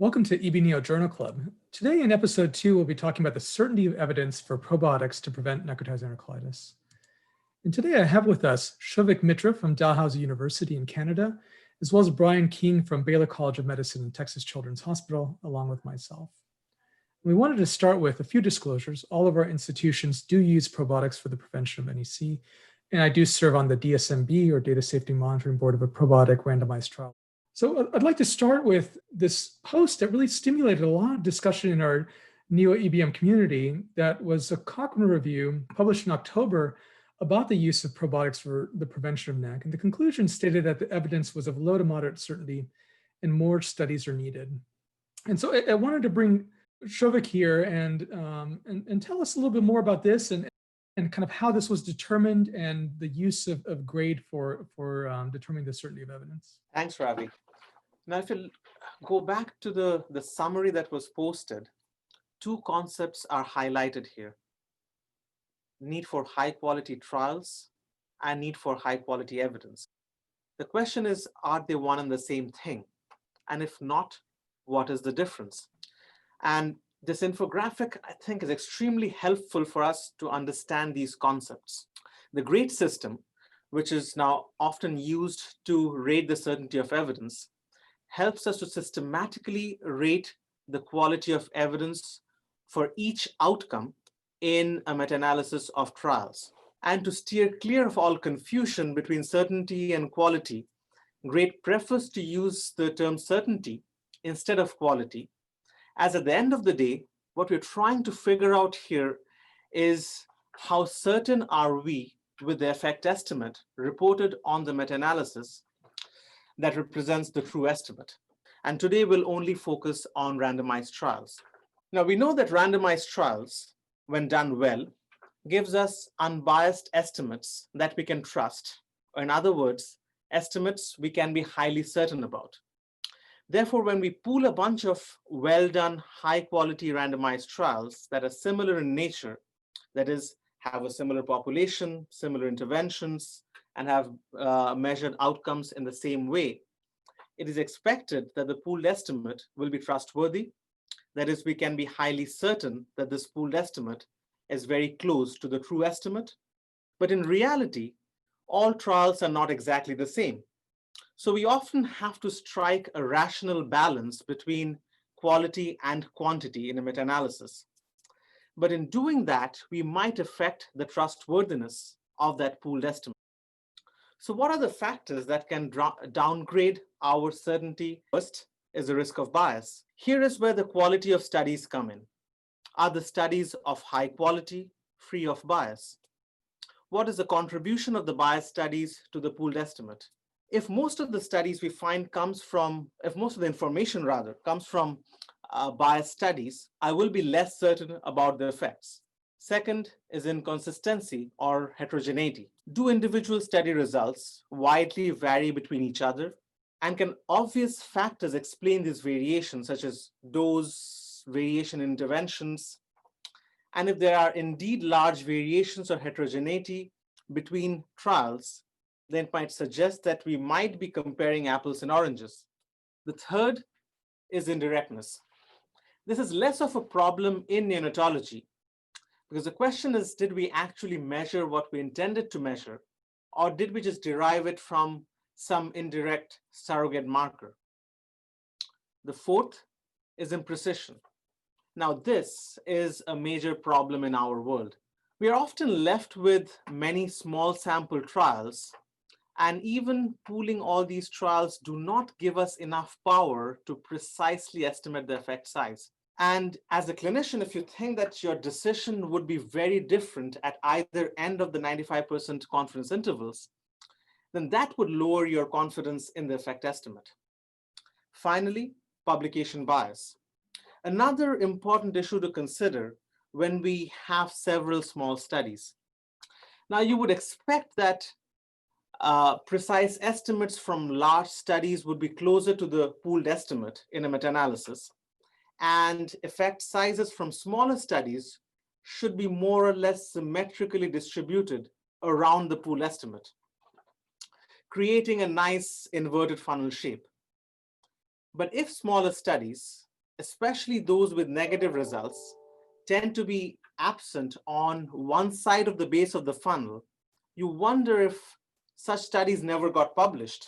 Welcome to EB Journal Club. Today in episode 2, we'll be talking about the certainty of evidence for probiotics to prevent necrotizing enterocolitis. And today I have with us Souvik Mitra from Dalhousie University in Canada, as well as Brian King from Baylor College of Medicine and Texas Children's Hospital, along with myself. We wanted to start with a few disclosures. All of our institutions do use probiotics for the prevention of NEC, and I do serve on the DSMB, or Data Safety Monitoring Board, of a probiotic randomized trial. So I'd like to start with this post that really stimulated a lot of discussion in our neo-EBM community. That was a Cochrane review published in October about the use of probiotics for the prevention of NEC. And the conclusion stated that the evidence was of low to moderate certainty and more studies are needed. And so I wanted to bring Souvik here and tell us a little bit more about this and kind of how this was determined and the use of GRADE for determining the certainty of evidence. Thanks, Ravi. Now, if you go back to the summary that was posted, two concepts are highlighted here: need for high quality trials and need for high quality evidence. The question is, are they one and the same thing? And if not, what is the difference? And this infographic, I think, is extremely helpful for us to understand these concepts. The GRADE system, which is now often used to rate the certainty of evidence, helps us to systematically rate the quality of evidence for each outcome in a meta-analysis of trials. And to steer clear of all confusion between certainty and quality, GRADE prefers to use the term certainty instead of quality, as at the end of the day, what we're trying to figure out here is how certain are we with the effect estimate reported on the meta-analysis that represents the true estimate. And today we'll only focus on randomized trials. Now, we know that randomized trials, when done well, gives us unbiased estimates that we can trust. Or in other words, estimates we can be highly certain about. Therefore, when we pool a bunch of well-done, high-quality randomized trials that are similar in nature, that is, have a similar population, similar interventions, and have measured outcomes in the same way, it is expected that the pooled estimate will be trustworthy. That is, we can be highly certain that this pooled estimate is very close to the true estimate. But in reality, all trials are not exactly the same. So we often have to strike a rational balance between quality and quantity in a meta-analysis. But in doing that, we might affect the trustworthiness of that pooled estimate. So what are the factors that can downgrade our certainty? First is the risk of bias. Here is where the quality of studies come in. Are the studies of high quality, free of bias? What is the contribution of the bias studies to the pooled estimate? If most of the studies we find if most of the information rather comes from biased studies, I will be less certain about the effects. Second is inconsistency or heterogeneity. Do individual study results widely vary between each other? And can obvious factors explain this variation, such as dose, variation in interventions? And if there are indeed large variations or heterogeneity between trials, then it might suggest that we might be comparing apples and oranges. The third is indirectness. This is less of a problem in neonatology, because the question is, did we actually measure what we intended to measure, or did we just derive it from some indirect surrogate marker? The fourth is imprecision. Now, this is a major problem in our world. We are often left with many small sample trials, and even pooling all these trials do not give us enough power to precisely estimate the effect size. And as a clinician, if you think that your decision would be very different at either end of the 95% confidence intervals, then that would lower your confidence in the effect estimate. Finally, publication bias. Another important issue to consider when we have several small studies. Now, you would expect that precise estimates from large studies would be closer to the pooled estimate in a meta-analysis, and effect sizes from smaller studies should be more or less symmetrically distributed around the pool estimate, creating a nice inverted funnel shape. But if smaller studies especially those with negative results, tend to be absent on one side of the base of the funnel, you wonder if such studies never got published.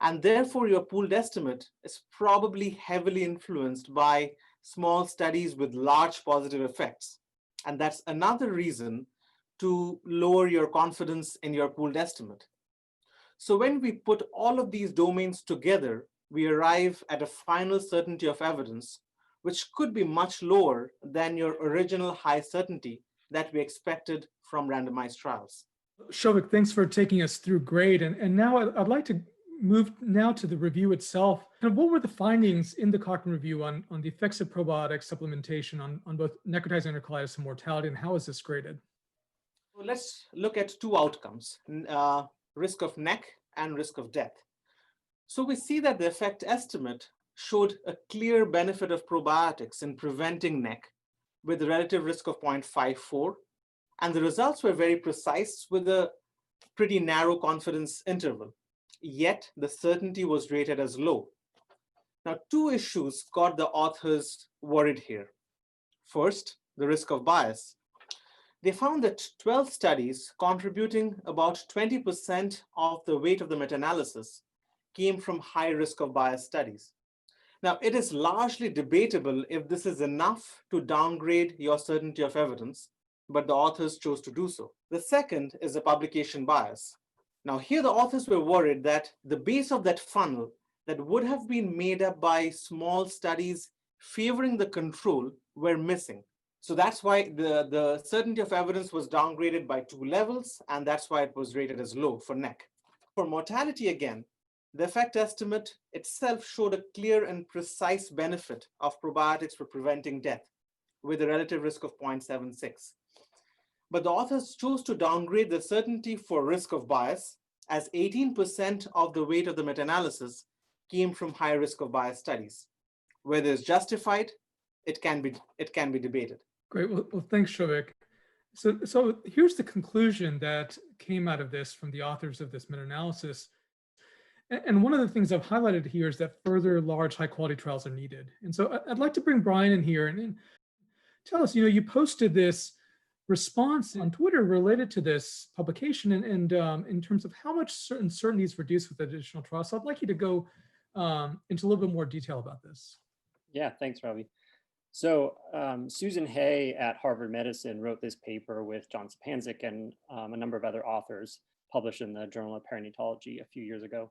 And therefore, your pooled estimate is probably heavily influenced by small studies with large positive effects. And that's another reason to lower your confidence in your pooled estimate. So when we put all of these domains together, we arrive at a final certainty of evidence, which could be much lower than your original high certainty that we expected from randomized trials. Shovik, thanks for taking us through GRADE. And now I'd like to move now to the review itself. And what were the findings in the Cochrane review on the effects of probiotic supplementation on both necrotizing enterocolitis and mortality, and how is this graded? So let's look at two outcomes, risk of NEC and risk of death. So we see that the effect estimate showed a clear benefit of probiotics in preventing NEC with a relative risk of 0.54. And the results were very precise with a pretty narrow confidence interval. Yet the certainty was rated as low. Now, two issues got the authors worried here. First, the risk of bias. They found that 12 studies contributing about 20% of the weight of the meta-analysis came from high risk of bias studies. Now, it is largely debatable if this is enough to downgrade your certainty of evidence, but the authors chose to do so. The second is the publication bias. Now, here the authors were worried that the base of that funnel that would have been made up by small studies favoring the control were missing. So that's why the certainty of evidence was downgraded by 2 levels, and that's why it was rated as low for NEC. For mortality again, the effect estimate itself showed a clear and precise benefit of probiotics for preventing death with a relative risk of 0.76. But the authors chose to downgrade the certainty for risk of bias, as 18% of the weight of the meta-analysis came from high risk of bias studies. Whether it's justified, it can be debated. Great. Well, thanks, Shovik. So here's the conclusion that came out of this from the authors of this meta-analysis. And one of the things I've highlighted here is that further large high-quality trials are needed. And so I'd like to bring Brian in here and tell us, you posted this response on Twitter related to this publication and in terms of how much uncertainty is reduced with additional trials. So I'd like you to go into a little bit more detail about this. Yeah, thanks, Ravi. So Susan Hay at Harvard Medicine wrote this paper with John Sapanzik and a number of other authors published in the Journal of Perinatology a few years ago.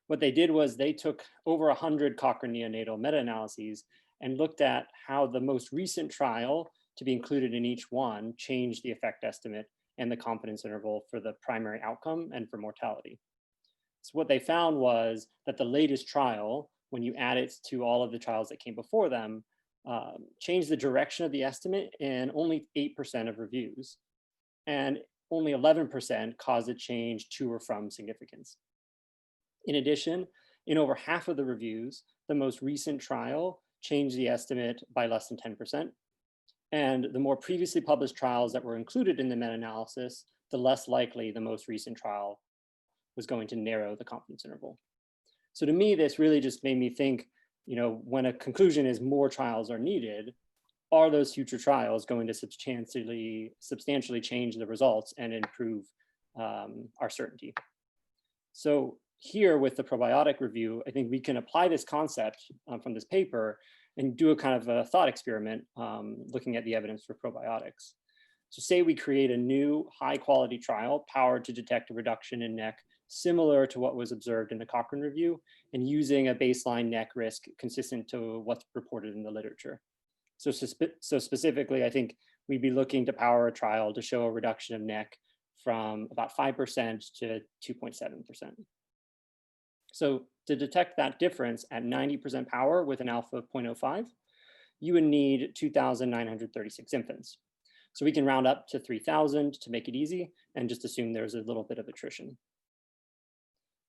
What they did was they took over 100 Cochrane neonatal meta-analyses and looked at how the most recent trial to be included in each one changed the effect estimate and the confidence interval for the primary outcome and for mortality. So what they found was that the latest trial, when you add it to all of the trials that came before them, changed the direction of the estimate in only 8% of reviews, and only 11% caused a change to or from significance. In addition, in over half of the reviews, the most recent trial changed the estimate by less than 10%. And the more previously published trials that were included in the meta-analysis, the less likely the most recent trial was going to narrow the confidence interval. So to me, this really just made me think, when a conclusion is more trials are needed, are those future trials going to substantially change the results and improve our certainty? So here with the probiotic review, I think we can apply this concept from this paper and do a kind of a thought experiment looking at the evidence for probiotics. So say we create a new high quality trial powered to detect a reduction in NEC similar to what was observed in the Cochrane review and using a baseline NEC risk consistent to what's reported in the literature. So specifically, I think we'd be looking to power a trial to show a reduction of NEC from about 5% to 2.7%. So to detect that difference at 90% power with an alpha of 0.05, you would need 2,936 infants. So we can round up to 3,000 to make it easy and just assume there's a little bit of attrition.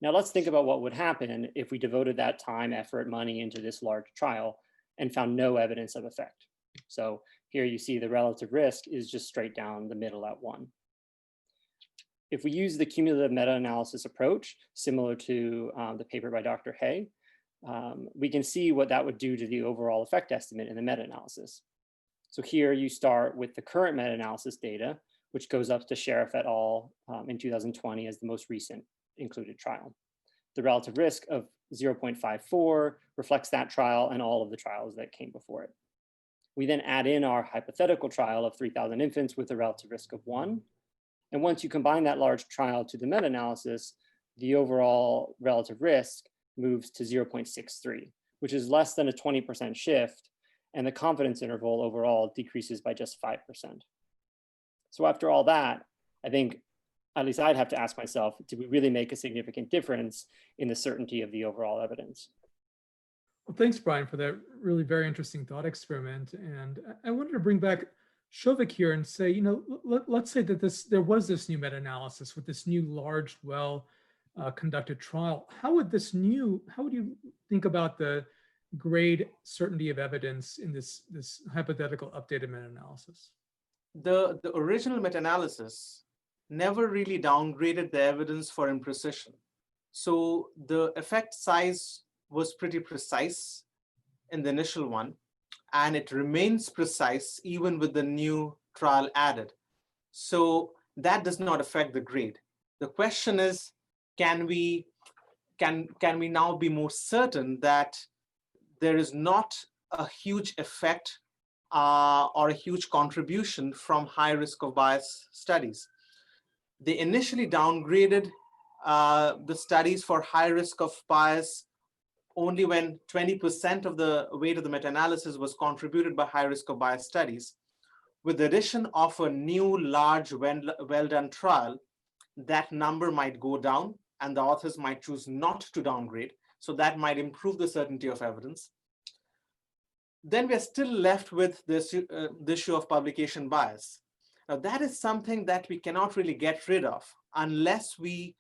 Now let's think about what would happen if we devoted that time, effort, money into this large trial and found no evidence of effect. So here you see the relative risk is just straight down the middle at 1. If we use the cumulative meta-analysis approach, similar to the paper by Dr. Hay, we can see what that would do to the overall effect estimate in the meta-analysis. So here you start with the current meta-analysis data, which goes up to Sheriff et al. In 2020 as the most recent included trial. The relative risk of 0.54 reflects that trial and all of the trials that came before it. We then add in our hypothetical trial of 3,000 infants with a relative risk of 1. And once you combine that large trial to the meta-analysis, the overall relative risk moves to 0.63, which is less than a 20% shift, and the confidence interval overall decreases by just 5%. So after all that, I think, at least I'd have to ask myself, did we really make a significant difference in the certainty of the overall evidence? Well, thanks, Brian, for that really very interesting thought experiment. And I wanted to bring back Souvik here and say, you know, let's say that there was this new meta-analysis with this new large, conducted trial. How would you think about the grade certainty of evidence in this hypothetical updated meta-analysis? The original meta-analysis never really downgraded the evidence for imprecision. So the effect size was pretty precise in the initial one, and it remains precise even with the new trial added. So that does not affect the grade. The question is, can we now be more certain that there is not a huge effect or a huge contribution from high risk of bias studies? They initially downgraded the studies for high risk of bias only when 20% of the weight of the meta-analysis was contributed by high risk of bias studies. With the addition of a new large well-done trial, that number might go down and the authors might choose not to downgrade. So that might improve the certainty of evidence. Then we're still left with this the issue of publication bias. Now that is something that we cannot really get rid of unless we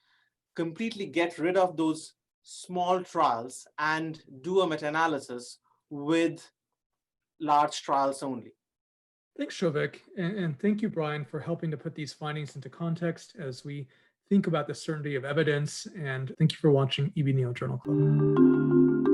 completely get rid of those small trials and do a meta-analysis with large trials only. Thanks, Souvik, and thank you, Brian, for helping to put these findings into context as we think about the certainty of evidence. And thank you for watching EB Neo Journal Club.